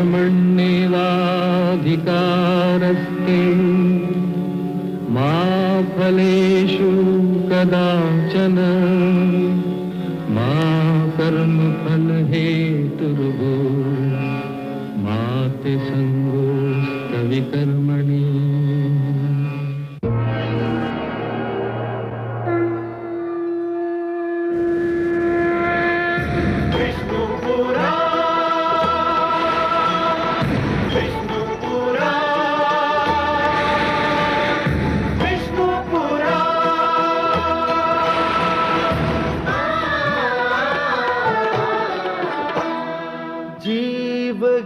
कर्मण्येवाधिकारस्ते मा फलेषु कदाचन मा कर्मफलहेतुर्भूः मा ते संगोऽस्तविकर्मणि।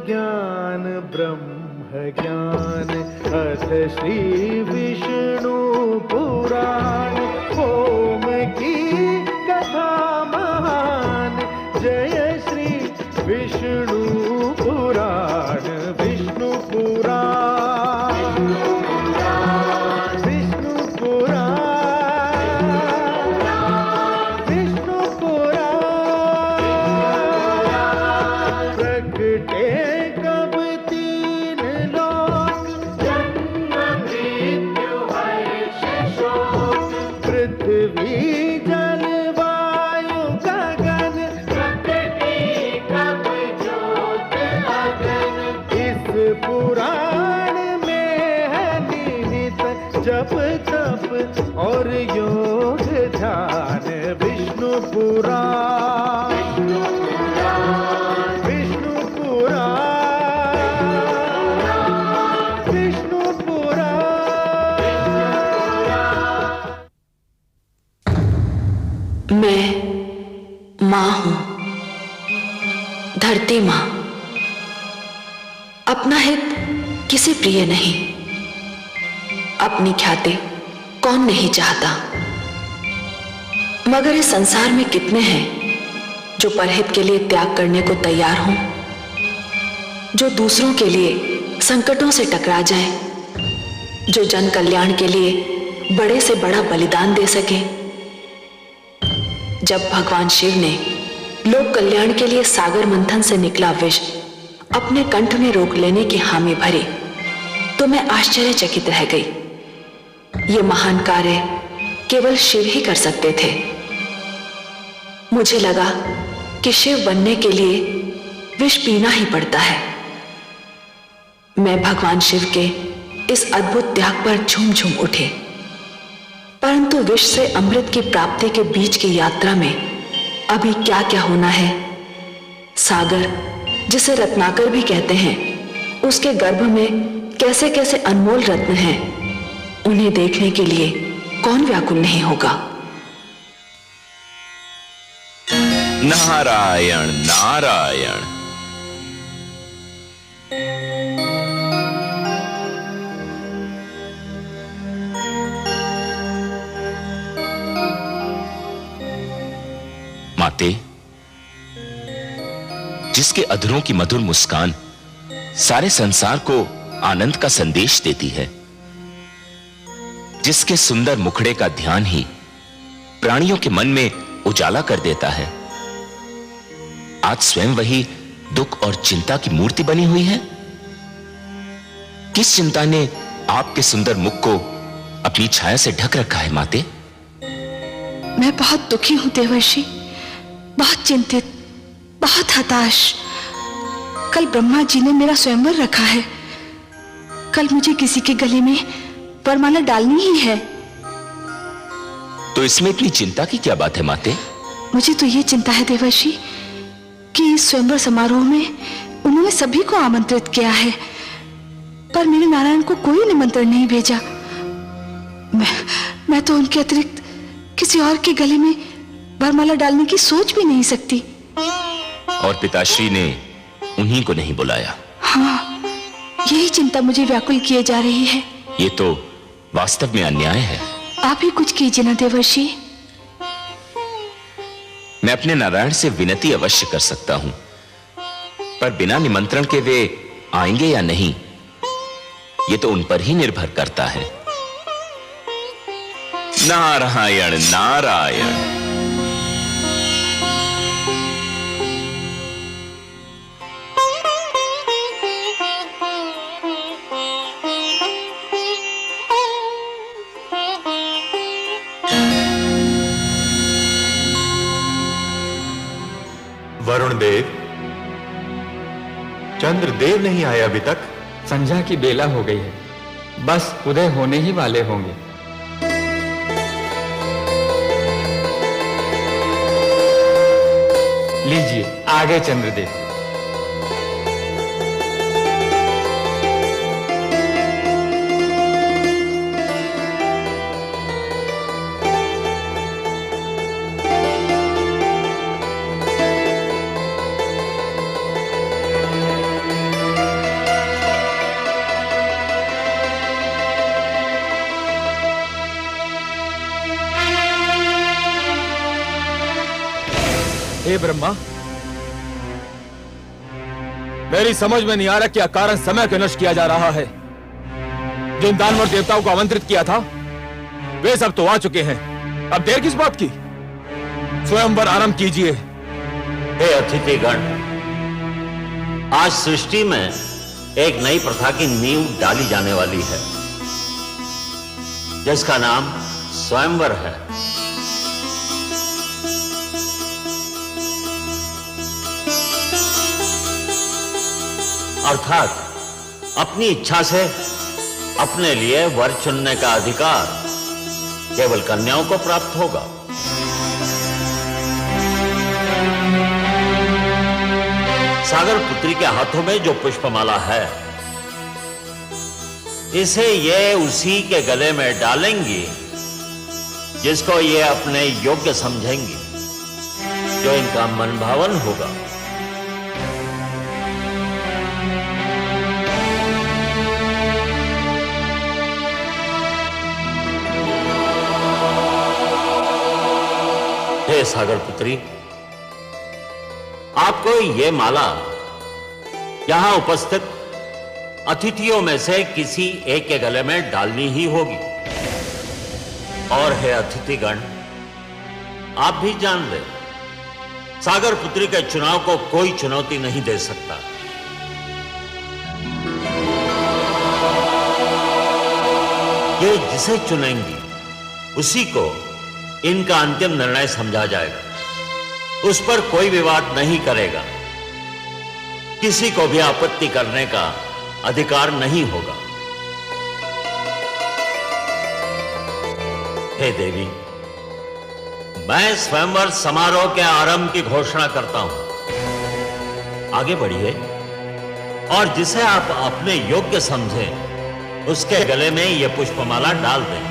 ज्ञान ब्रह्म ज्ञान अथ श्री विष्णु पुराण ओम की कथा महान जय श्री विष्णु पुराण विष्णु पुराण विष्णु पुराण विष्णु पुराण प्रगटे जप तप और योग ध्यान विष्णु पुराण विष्णु पुराण विष्णु पुराण। मैं मां हूं, धरती मां। अपना हित किसे प्रिय नहीं, अपनी ख्याति कौन नहीं चाहता, मगर इस संसार में कितने हैं जो परहित के लिए त्याग करने को तैयार हों, जो दूसरों के लिए संकटों से टकरा जाएं, जो जन कल्याण के लिए बड़े से बड़ा बलिदान दे सके। जब भगवान शिव ने लोक कल्याण के लिए सागर मंथन से निकला विष अपने कंठ में रोक लेने की हामी भरी, तो मैं आश्चर्यचकित रह गई। ये महान कार्य केवल शिव ही कर सकते थे। मुझे लगा कि शिव बनने के लिए विष पीना ही पड़ता है। मैं भगवान शिव के इस अद्भुत त्याग पर झूम झूम उठी, परंतु विष से अमृत की प्राप्ति के बीच की यात्रा में अभी क्या क्या होना है, सागर जिसे रत्नाकर भी कहते हैं, उसके गर्भ में कैसे कैसे अनमोल रत्न हैं, उन्हें देखने के लिए कौन व्याकुल नहीं होगा। नारायण नारायण। माते, जिसके अधरों की मधुर मुस्कान सारे संसार को आनंद का संदेश देती है, जिसके सुंदर मुखड़े का ध्यान ही प्राणियों के मन में उजाला कर देता है, आज स्वयं वही दुख और चिंता की मूर्ति बनी हुई है। किस चिंता ने आपके सुंदर मुख को अपनी छाया से ढक रखा है माते? मैं बहुत दुखी हूं देवर्षि, बहुत चिंतित, बहुत हताश। कल ब्रह्मा जी ने मेरा स्वयंवर रखा है, कल मुझे किसी के गले में वरमाला डालनी ही है। तो इसमें इतनी चिंता की क्या बात है माते? मुझे तो ये चिंता है देवर्षि कि इस स्वयंवर समारोह में उन्होंने सभी को आमंत्रित किया है, पर मेरे नारायण को कोई निमंत्रण नहीं भेजा। मैं तो उनके अतिरिक्त किसी और के गले में वरमाला डालने की सोच भी नहीं सकती। और पिताश्री ने उन्हीं को नहीं बुलाया? हाँ, यही चिंता मुझे व्याकुल किए जा रही है। ये तो वास्तव में अन्याय है। आप ही कुछ कीजिए ना देवर्षि। मैं अपने नारायण से विनती अवश्य कर सकता हूं, पर बिना निमंत्रण के वे आएंगे या नहीं, ये तो उन पर ही निर्भर करता है। नारायण नारायण। गुरुदेव, चंद्रदेव नहीं आए अभी तक। संध्या की बेला हो गई है, बस उदय होने ही वाले होंगे। लीजिए आगे चंद्रदेव। हे ब्रह्मा, मेरी समझ में नहीं आ रहा क्या कारण समय को नष्ट किया जा रहा है। जिन दानवर देवताओं को आमंत्रित किया था वे सब तो आ चुके हैं, अब देर किस बात की? स्वयंवर आरंभ कीजिए। हे अतिथिगण, आज सृष्टि में एक नई प्रथा की नींव डाली जाने वाली है, जिसका नाम स्वयंवर है। अर्थात अपनी इच्छा से अपने लिए वर चुनने का अधिकार केवल कन्याओं को प्राप्त होगा। सागर पुत्री के हाथों में जो पुष्पमाला है, इसे ये उसी के गले में डालेंगी जिसको ये अपने योग्य समझेंगी, जो इनका मनभावन होगा। हे सागर पुत्री, आपको ये माला यहां उपस्थित अतिथियों में से किसी एक के गले में डालनी ही होगी। और हे अतिथिगण, आप भी जान ले, सागर पुत्री के चुनाव को कोई चुनौती नहीं दे सकता। ये जिसे चुनेंगी उसी को इनका अंतिम निर्णय समझा जाएगा। उस पर कोई विवाद नहीं करेगा, किसी को भी आपत्ति करने का अधिकार नहीं होगा। हे देवी, मैं स्वयंवर समारोह के आरंभ की घोषणा करता हूं। आगे बढ़िए और जिसे आप अपने योग्य समझें उसके गले में यह पुष्पमाला डाल दें।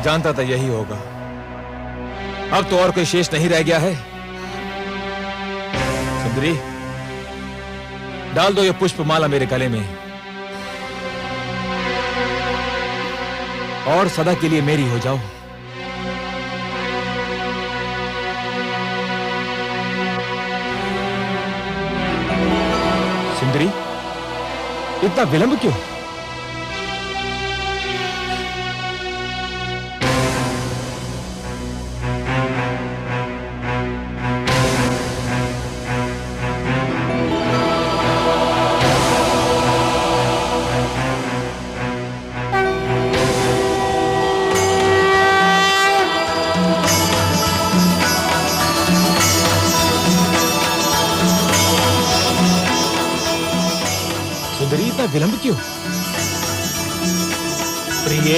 मैं जानता था यही होगा। अब तो और कोई शेष नहीं रह गया है। सुंदरी, डाल दो ये पुष्पमाला मेरे गले में और सदा के लिए मेरी हो जाओ। सुंदरी, इतना विलंब क्यों? सुंदरी, इतना विलंब क्यों? प्रिय,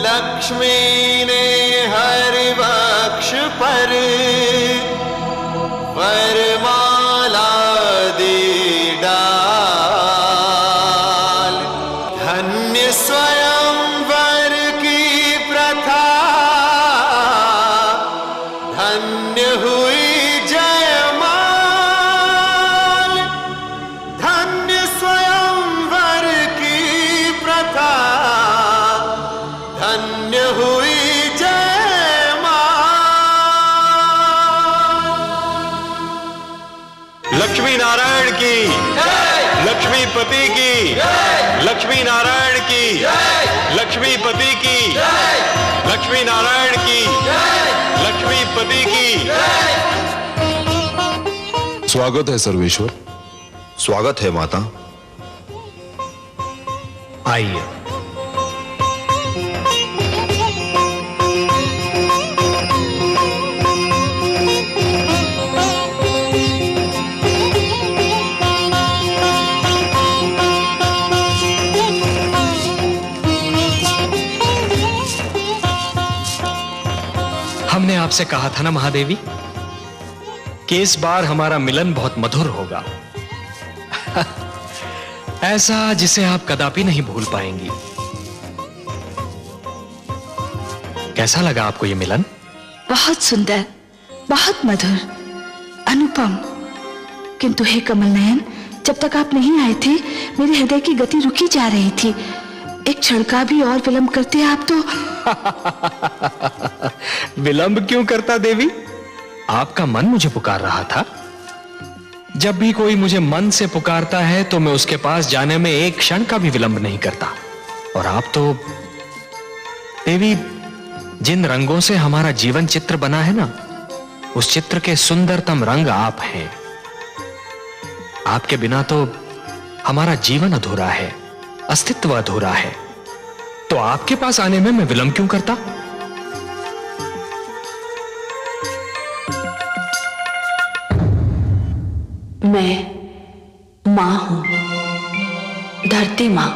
लक्ष्मी ने हर वक्ष पर वरमाला दी डाल। धन्य स्वयंवर की प्रथा, धन्य हुई जयमाल। धन्य स्वयंवर की प्रथा, धन्य हुई जयमाल। लक्ष्मी नारायण की, लक्ष्मीपति की, लक्ष्मी नारायण की, लक्ष्मीपति की, लक्ष्मी नारायण की, लक्ष्मीपति की। स्वागत है सर्वेश्वर। स्वागत है माता। आइए। हमने आपसे कहा था ना महादेवी कि इस बार हमारा मिलन बहुत मधुर होगा। ऐसा जिसे आप कदापि नहीं भूल पाएंगी। कैसा लगा आपको ये मिलन? बहुत सुंदर, बहुत मधुर, अनुपम। किंतु हे कमल नयन, जब तक आप नहीं आए थे मेरे हृदय की गति रुकी जा रही थी। एक क्षण का भी और विलंब करते आप तो। विलंब क्यों करता देवी? आपका मन मुझे पुकार रहा था। जब भी कोई मुझे मन से पुकारता है तो मैं उसके पास जाने में एक क्षण का भी विलंब नहीं करता। और आप तो देवी, जिन रंगों से हमारा जीवन चित्र बना है ना, उस चित्र के सुंदरतम रंग आप हैं। आपके बिना तो हमारा जीवन अधूरा है, अस्तित्व अधूरा है। तो आपके पास आने में मैं विलंब क्यों करता? मैं मां हूं, धरती मां।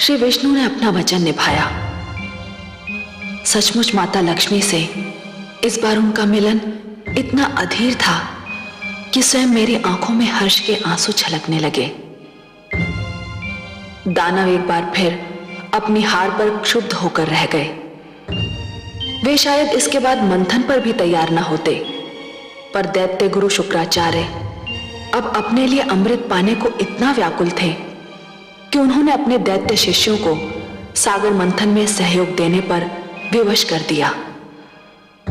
श्री विष्णु ने अपना वचन निभाया। सचमुच माता लक्ष्मी से इस बार उनका मिलन इतना अधीर था कि स्वयं मेरी आंखों में हर्ष के आंसू छलकने लगे। दानव एक बार फिर अपनी हार पर क्षुब्ध होकर रह गए। वे शायद इसके बाद मंथन पर भी तैयार न होते, पर दैत्य गुरु शुक्राचार्य अब अपने लिए अमृत पाने को इतना व्याकुल थे कि उन्होंने अपने दैत्य शिष्यों को सागर मंथन में सहयोग देने पर विवश कर दिया।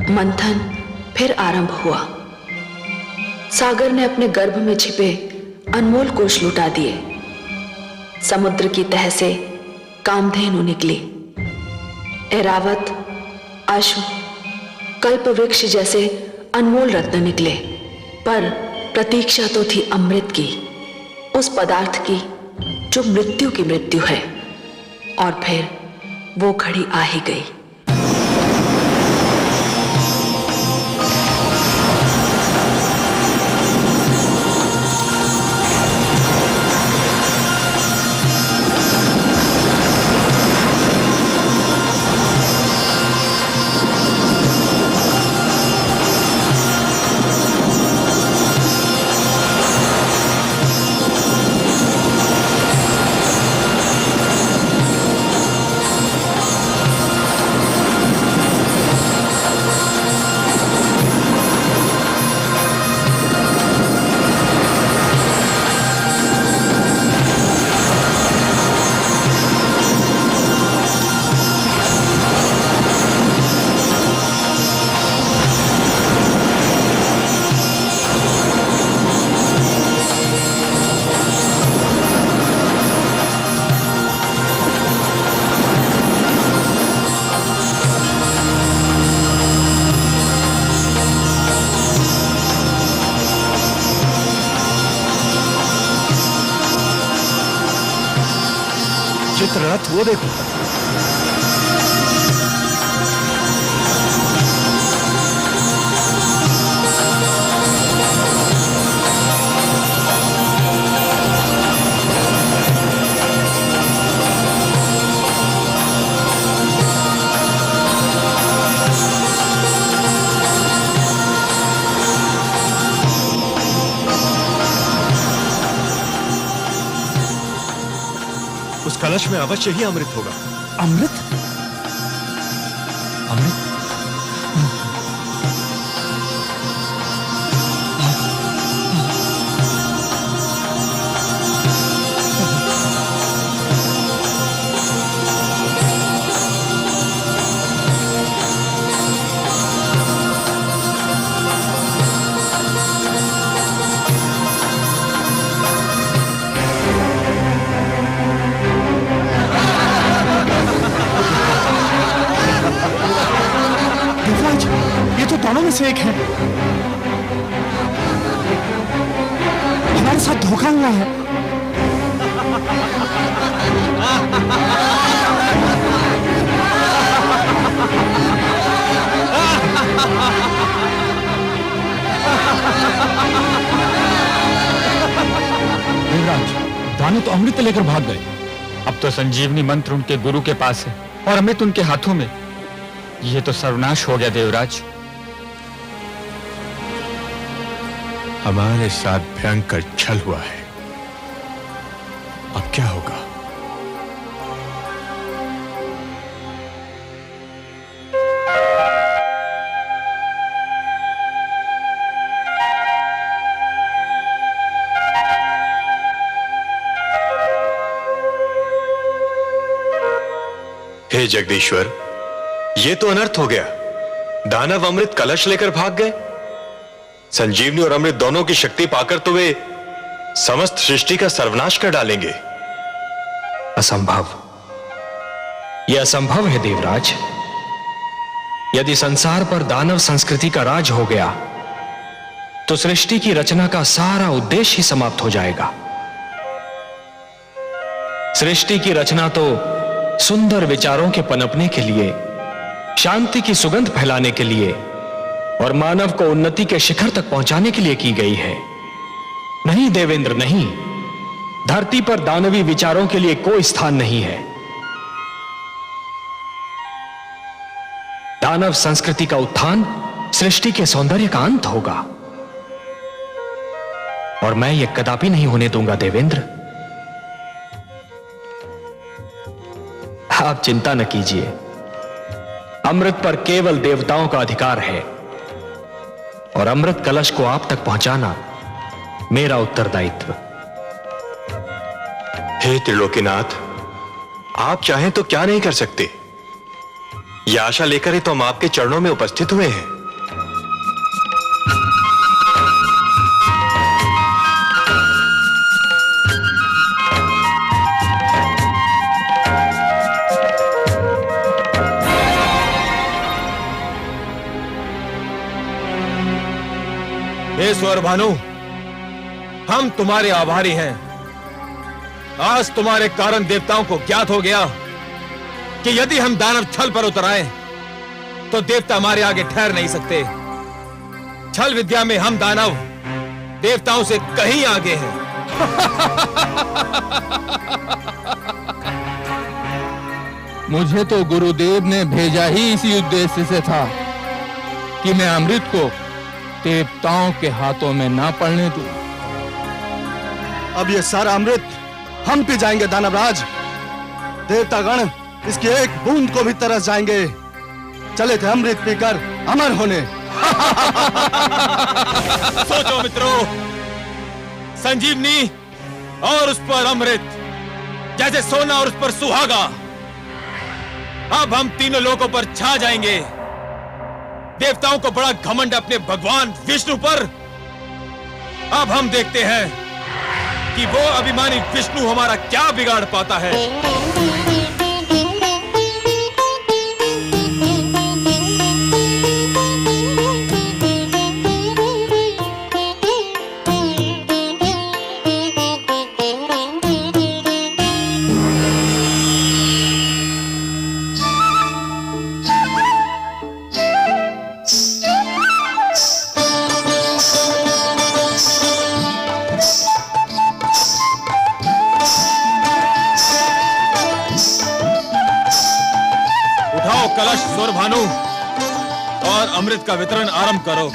मंथन फिर आरंभ हुआ। सागर ने अपने गर्भ में छिपे अनमोल कोष लुटा दिए। समुद्र की तह से कामधेनु निकली। ऐरावत, अश्व, कल्प वृक्ष जैसे अनमोल रत्न निकले, पर प्रतीक्षा तो थी अमृत की, उस पदार्थ की जो मृत्यु की मृत्यु है। और फिर वो घड़ी आ ही गई। चित्ररथ वो देखो। उस कलश में अवश्य ही अमृत होगा। अमृत? अमृत? दोनों में से एक है। हमारे साथ धोखा हुआ है। देवराज, दानव तो अमृत लेकर भाग गए। अब तो संजीवनी मंत्र उनके गुरु के पास है और अमृत उनके हाथों में। यह तो सर्वनाश हो गया देवराज। हमारे साथ भयंकर छल हुआ है। अब क्या होगा? हे जगदीश्वर, ये तो अनर्थ हो गया। दानव अमृत कलश लेकर भाग गए। संजीवनी और अमृत दोनों की शक्ति पाकर तो वे समस्त सृष्टि का सर्वनाश कर डालेंगे। असंभव। यह असंभव है देवराज। यदि संसार पर दानव संस्कृति का राज हो गया तो सृष्टि की रचना का सारा उद्देश्य ही समाप्त हो जाएगा। सृष्टि की रचना तो सुंदर विचारों के पनपने के लिए, शांति की सुगंध फैलाने के लिए और मानव को उन्नति के शिखर तक पहुंचाने के लिए की गई है। नहीं देवेंद्र, नहीं। धरती पर दानवी विचारों के लिए कोई स्थान नहीं है। दानव संस्कृति का उत्थान सृष्टि के सौंदर्य का अंत होगा, और मैं यह कदापि नहीं होने दूंगा देवेंद्र। आप चिंता न कीजिए, अमृत पर केवल देवताओं का अधिकार है, और अमृत कलश को आप तक पहुंचाना मेरा उत्तरदायित्व। हे त्रिलोकीनाथ, आप चाहें तो क्या नहीं कर सकते। यह आशा लेकर ही तो हम आपके चरणों में उपस्थित हुए हैं। हे स्वर भानु, हम तुम्हारे आभारी हैं। आज तुम्हारे कारण देवताओं को ज्ञात हो गया कि यदि हम दानव छल पर उतर आए तो देवता हमारे आगे ठहर नहीं सकते। छल विद्या में हम दानव देवताओं से कहीं आगे हैं। मुझे तो गुरुदेव ने भेजा ही इसी उद्देश्य से था कि मैं अमृत को देवताओं के हाथों में ना पड़ने दूं। अब ये सारा अमृत हम पी जाएंगे दानवराज। देवतागण इसकी एक बूंद को भी तरस जाएंगे। चले थे अमृत पीकर अमर होने। सोचो मित्रों, संजीवनी और उस पर अमृत जैसे सोना और उस पर सुहागा। अब हम तीनों लोगों पर छा जाएंगे। देवताओं को बड़ा घमंड अपने भगवान विष्णु पर। अब हम देखते हैं कि वो अभिमानी विष्णु हमारा क्या बिगाड़ पाता है। कलश स्वर भानु और अमृत का वितरण आरंभ करो।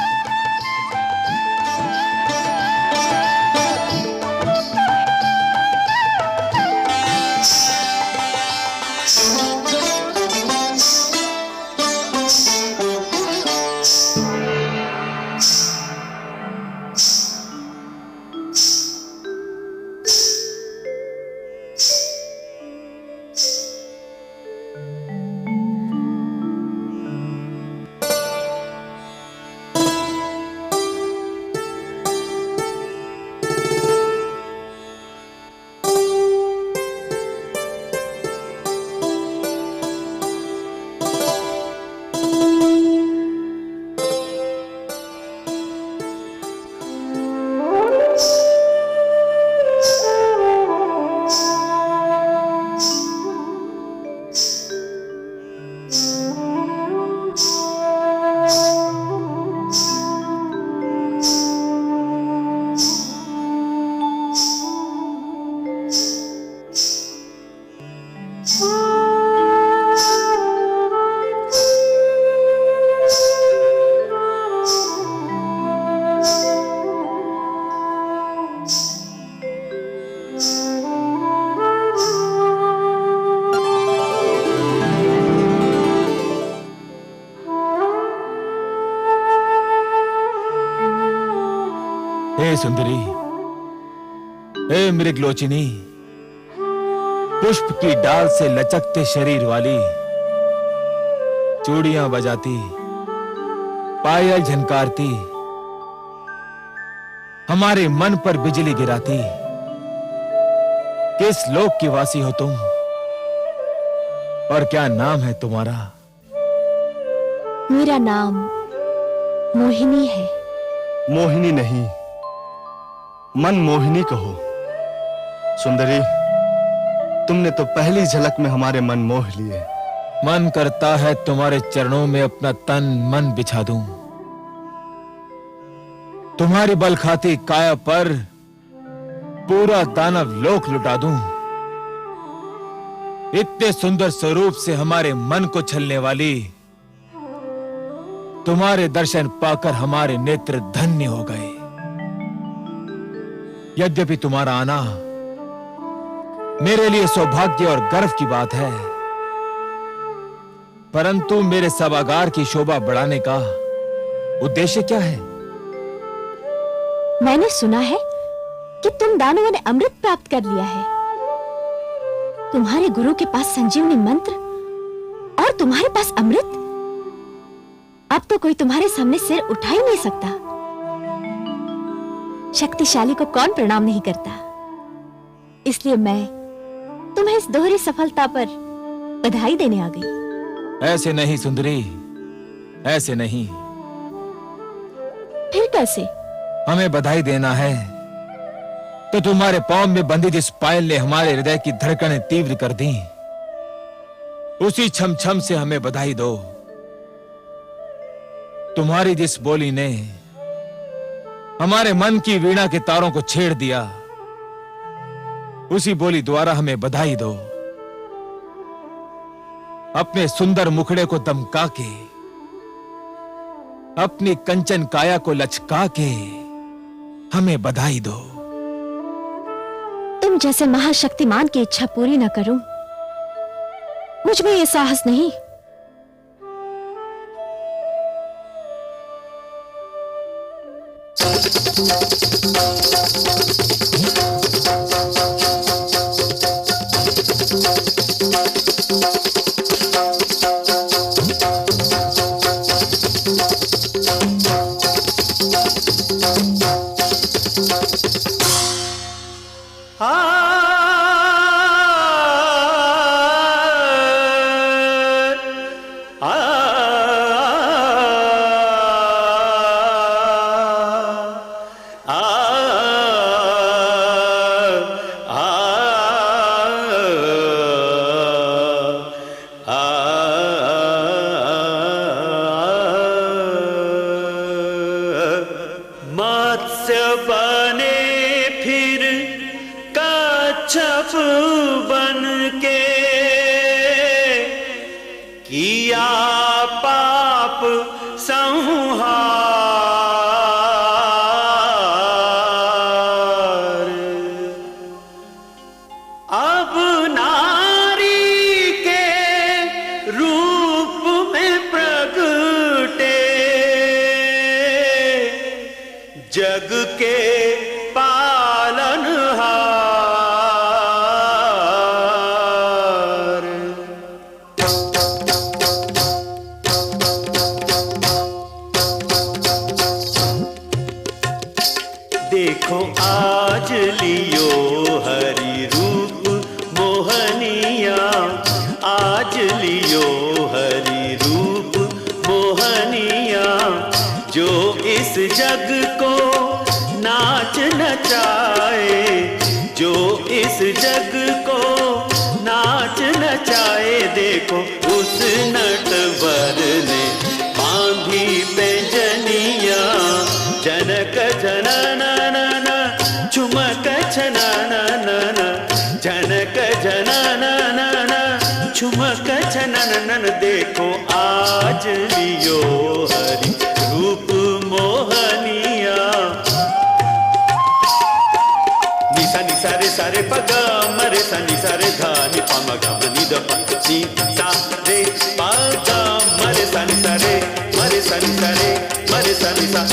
हे सुंदरी, हे मृगलोचिनी, पुष्प की डाल से लचकते शरीर वाली, चूड़ियां बजाती, पायल झनकारती, हमारे मन पर बिजली गिराती, किस लोक की वासी हो तुम और क्या नाम है तुम्हारा? मेरा नाम मोहिनी है। मोहिनी नहीं, मन मोहिनी कहो। सुंदरी, तुमने तो पहली झलक में हमारे मन मोह लिए। मन करता है तुम्हारे चरणों में अपना तन मन बिछा दूं, तुम्हारी बल खाती काया पर पूरा दानव लोक लुटा दूं। इतने सुंदर स्वरूप से हमारे मन को छलने वाली तुम्हारे दर्शन पाकर हमारे नेत्र धन्य हो गए। यद्यपि तुम्हारा आना मेरे लिए सौभाग्य और गर्व की बात है, परंतु मेरे सभागार की शोभा बढ़ाने का उद्देश्य क्या है? मैंने सुना है कि तुम दानवों ने अमृत प्राप्त कर लिया है। तुम्हारे गुरु के पास संजीवनी मंत्र और तुम्हारे पास अमृत। अब तो कोई तुम्हारे सामने सिर उठा ही नहीं सकता। शक्तिशाली को कौन प्रणाम नहीं करता। इसलिए मैं तुम्हें इस दोहरी सफलता पर बधाई देने आ गई। ऐसे नहीं सुंदरी, ऐसे नहीं। फिर कैसे? हमें बधाई देना है तो तुम्हारे पांव में बंधी जिस पायल ने हमारे हृदय की धड़कनें तीव्र कर दी, उसी छम छम से हमें बधाई दो। तुम्हारी जिस बोली ने हमारे मन की वीणा के तारों को छेड़ दिया, उसी बोली द्वारा हमें बधाई दो। अपने सुंदर मुखड़े को दमका के, अपनी कंचन काया को लचका के हमें बधाई दो। तुम जैसे महाशक्तिमान की इच्छा पूरी न करूं, मुझ में ये साहस नहीं। मत्स्य बने फिर कच्छप बन के, किया पाप संहार। अब नारी के रूप में प्रगटे, जग के पालनहार। देखो आज लियो हरि रूप मोहनिया, आज लियो हरि रूप मोहनिया, जो इस जग को नाच नचाए, जो इस जग को नाच नचाए। देखो उस नटवर ने बांधी पैंजनिया, जनक जननन झुमक छननन, जनक जननन झुमक छननन। देखो आज लियो हरि रूप मोहनिया। निसा निसा रे सारे पग मरे सा निसा रे धा नि प म ग म नि द प नि सा रे पग मरे सा निसा रे मरे सा निसा रे मरे सा निसा।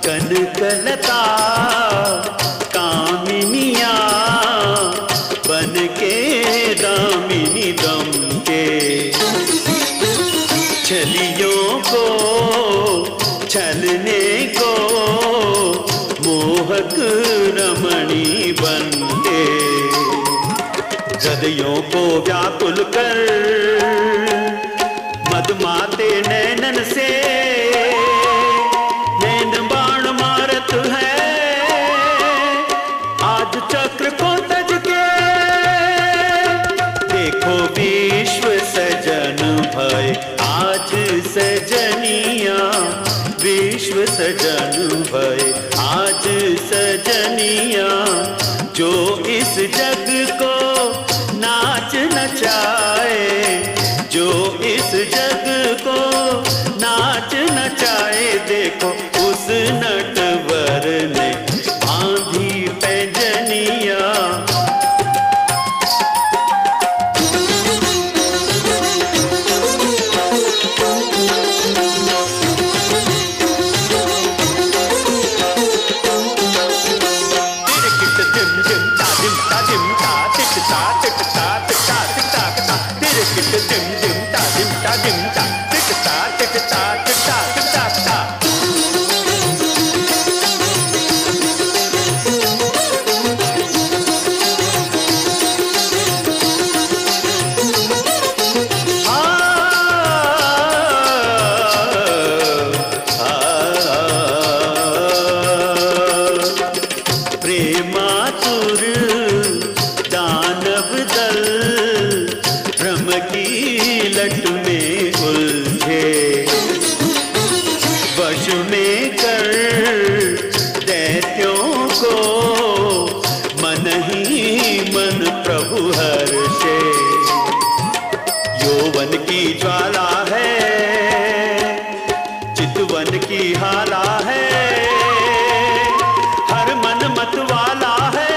कनकलता कामिनिया बन के दामिनी दम के, छलियों को छलने को मोहक रमणी बन के, हृदयों को व्याकुल कर मदमाते नैनन से नैन बाण मारत है। आज चक्र को तज के देखो विश्व सजन आज सजनिया विश्व सजन भय आज सजनिया जो इस जग को नाच नचाए जो इस जग को नाच नचाए देखो उस नटवर ने बांधी पैंजनिया ज्वाला है चितवन की हाला है हर मन मत वाला है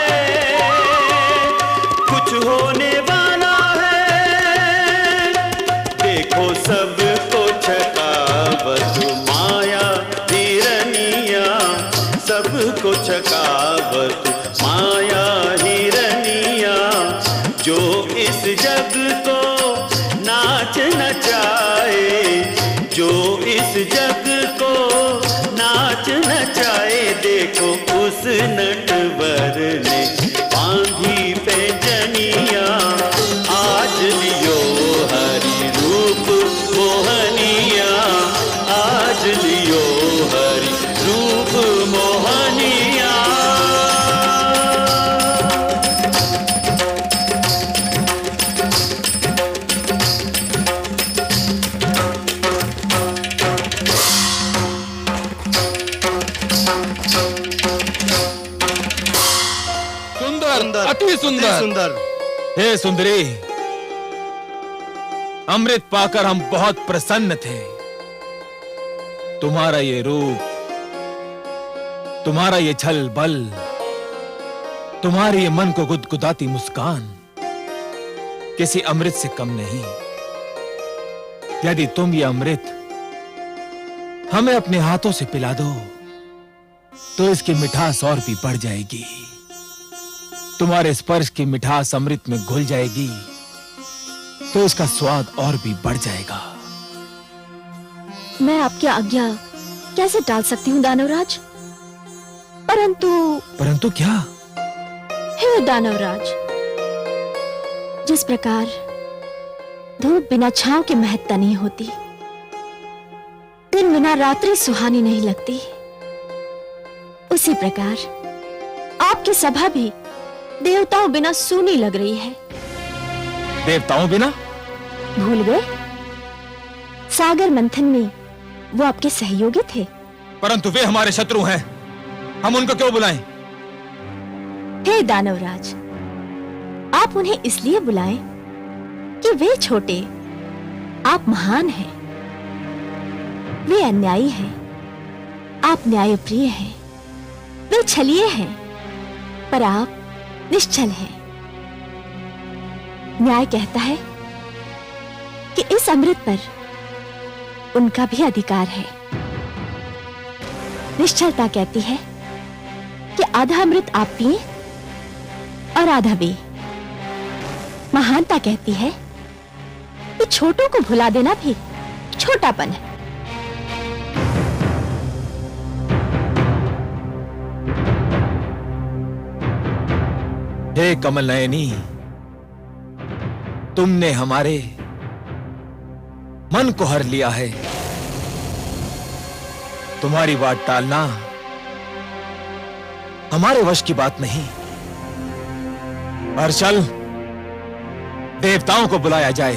कुछ होने वाला है देखो सबको छकावत माया हिरनिया सबको छकावत माया हिरनिया जो इस जग को नाच नचाए जो इस जग को नाच नचाए देखो उस नटवर ने बांधी पैंजनिया आज लियो हरि रूप मोहनिया आज लियो हरि रूप मोहनिया अति सुंदर। हे सुंदरी, अमृत पाकर हम बहुत प्रसन्न थे। तुम्हारा ये रूप, तुम्हारा ये छल बल, तुम्हारी ये मन को गुदगुदाती मुस्कान किसी अमृत से कम नहीं। यदि तुम ये अमृत हमें अपने हाथों से पिला दो तो इसकी मिठास और भी बढ़ जाएगी। तुम्हारे स्पर्श की मिठास अमृत में घुल जाएगी तो इसका स्वाद और भी बढ़ जाएगा। मैं आपकी आज्ञा कैसे टाल सकती हूँ दानवराज? परंतु क्या? हे दानवराज, जिस प्रकार धूप बिना छांव के महकता नहीं होती, दिन बिना रात्रि सुहानी नहीं लगती, उसी प्रकार आपकी सभा भी देवताओं बिना सूनी लग रही है। देवताओं बिना? भूल गए? सागर मंथन में वो आपके सहयोगी थे। परंतु वे हमारे शत्रु हैं, हम उनको क्यों बुलाएं? हे दानवराज, आप उन्हें इसलिए बुलाएं कि वे छोटे, आप महान हैं। वे अन्यायी हैं, आप न्यायप्रिय हैं। वे छलिए हैं, पर आप निश्चल है। न्याय कहता है कि इस अमृत पर उनका भी अधिकार है। निश्चलता कहती है कि आधा अमृत आप पिए और आधा वे। महानता कहती है कि छोटों को भुला देना भी छोटापन है। हे कमल नयनी, तुमने हमारे मन को हर लिया है। तुम्हारी बात टालना हमारे वश की बात नहीं। पर चल, देवताओं को बुलाया जाए।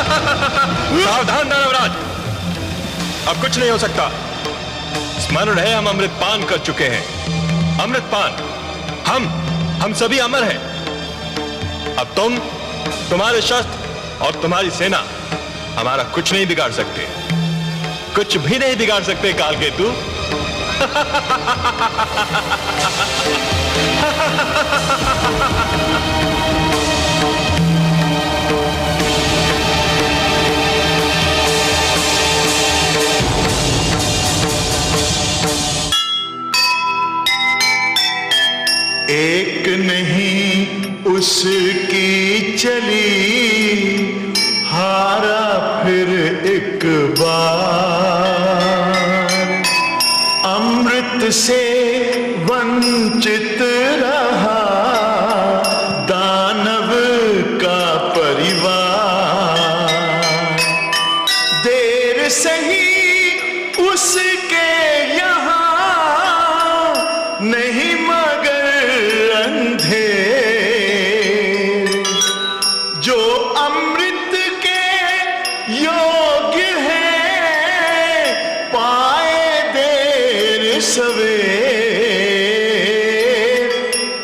सावधान दानवराज, अब कुछ नहीं हो सकता। स्मरण है हम अमृत पान कर चुके हैं। अमृत पान, हम सभी अमर हैं। अब तुम, तुम्हारे शस्त्र और तुम्हारी सेना हमारा कुछ नहीं बिगाड़ सकते, कुछ भी नहीं बिगाड़ सकते कालकेतु। एक नहीं उसकी चली, हारा फिर एक बार। अमृत से वंचित रहा दानव का परिवार। देर सही उसके यहाँ नहीं मगर अंधेर, जो अमृत के योग्य है पाए देर सवेर,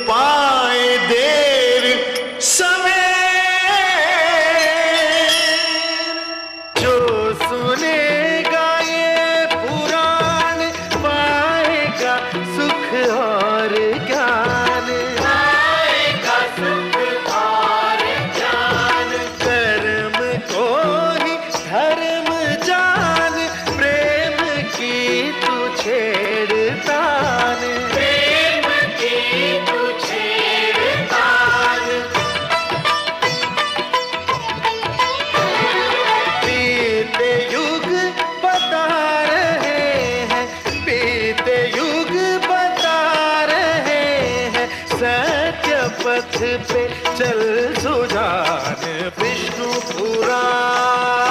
पाए देर सवेर। जो सुनेगा ये पुराण पाएगा सुख और ज्ञान, पाएगा सुख और ज्ञान। कर्म को ही धर्म जान, प्रेम की तू छेड़तान, प्रेम की तू छेड़तान। बीते युग बता रहे हैं, बीते युग बता रहे हैं, सत्य पथ पे चल सुजान। विष्णु पुराण